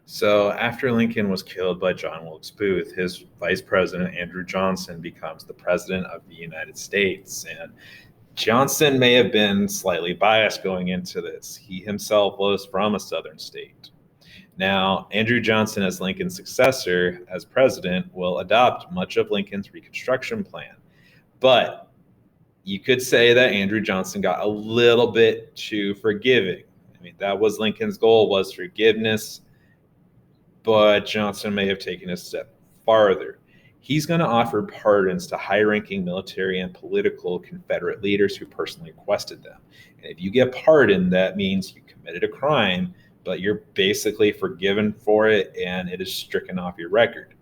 So after Lincoln was killed by John Wilkes Booth, his vice president, Andrew Johnson, becomes the president of the United States. And Johnson may have been slightly biased going into this. He himself was from a southern state. Now, Andrew Johnson, as Lincoln's successor as president, will adopt much of Lincoln's Reconstruction plan. But you could say that Andrew Johnson got a little bit too forgiving. I mean, that was Lincoln's goal, was forgiveness, but Johnson may have taken a step farther. He's going to offer pardons to high-ranking military and political Confederate leaders who personally requested them. And if you get pardoned, that means you committed a crime, but you're basically forgiven for it and it is stricken off your record.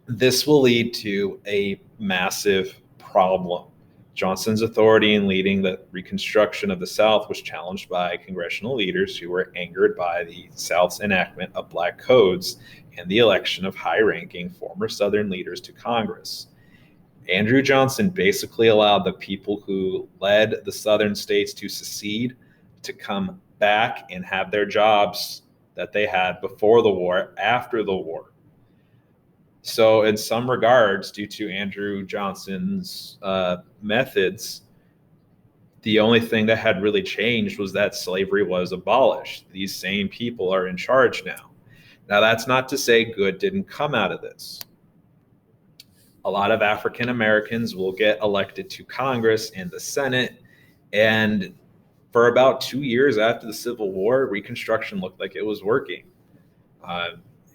This will lead to a massive problem. Johnson's authority in leading the Reconstruction of the South was challenged by congressional leaders who were angered by the South's enactment of black codes and the election of high-ranking former Southern leaders to Congress. Andrew Johnson basically allowed the people who led the Southern states to secede to come back and have their jobs that they had before the war, after the war. So in some regards, due to Andrew Johnson's methods, the only thing that had really changed was that slavery was abolished. These same people are in charge now. Now, that's not to say good didn't come out of this. A lot of African Americans will get elected to Congress and the Senate, and for about 2 years after the Civil War, Reconstruction looked like it was working.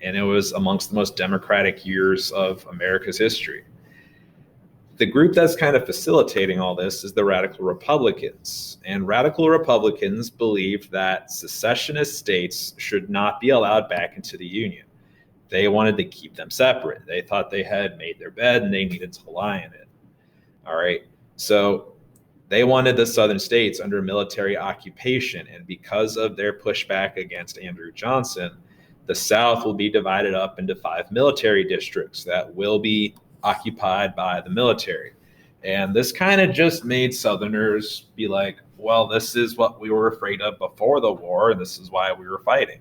And it was amongst the most democratic years of America's history. The group that's kind of facilitating all this is the Radical Republicans. And Radical Republicans believed that secessionist states should not be allowed back into the Union. They wanted to keep them separate. They thought they had made their bed and they needed to lie in it. All right. So they wanted the Southern states under military occupation. And because of their pushback against Andrew Johnson, the South will be divided up into 5 military districts that will be occupied by the military. And this kind of just made Southerners be like, well, this is what we were afraid of before the war, and this is why we were fighting.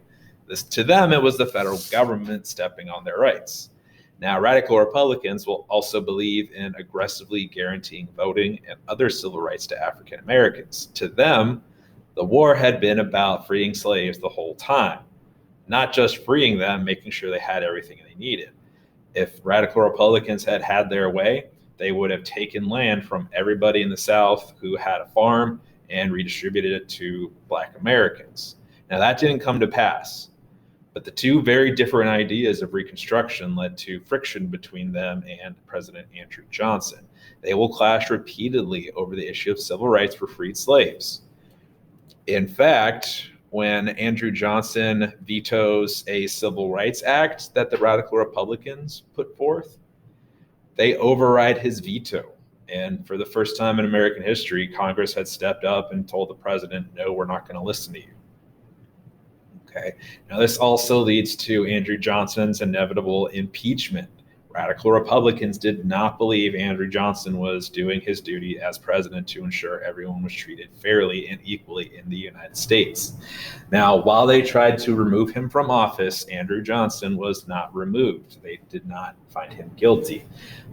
This, to them, it was the federal government stepping on their rights. Now, Radical Republicans will also believe in aggressively guaranteeing voting and other civil rights to African Americans. To them, the war had been about freeing slaves the whole time. Not just freeing them, making sure they had everything they needed. If Radical Republicans had had their way, they would have taken land from everybody in the South who had a farm and redistributed it to Black Americans. Now, that didn't come to pass, but the two very different ideas of Reconstruction led to friction between them and President Andrew Johnson. They will clash repeatedly over the issue of civil rights for freed slaves. In fact, when Andrew Johnson vetoes a civil rights act that the Radical Republicans put forth, they override his veto. And for the first time in American history, Congress had stepped up and told the president, no, we're not going to listen to you. Okay. Now, this also leads to Andrew Johnson's inevitable impeachment. Radical Republicans did not believe Andrew Johnson was doing his duty as president to ensure everyone was treated fairly and equally in the United States. Now, while they tried to remove him from office, Andrew Johnson was not removed. They did not find him guilty.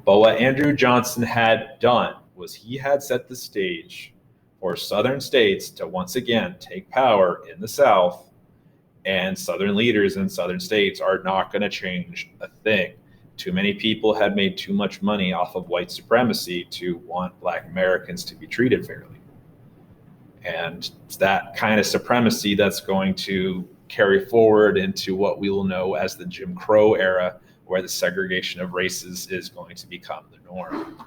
But what Andrew Johnson had done was he had set the stage for Southern states to once again take power in the South, and Southern leaders in Southern states are not going to change a thing. Too many people had made too much money off of white supremacy to want Black Americans to be treated fairly. And it's that kind of supremacy that's going to carry forward into what we will know as the Jim Crow era, where the segregation of races is going to become the norm.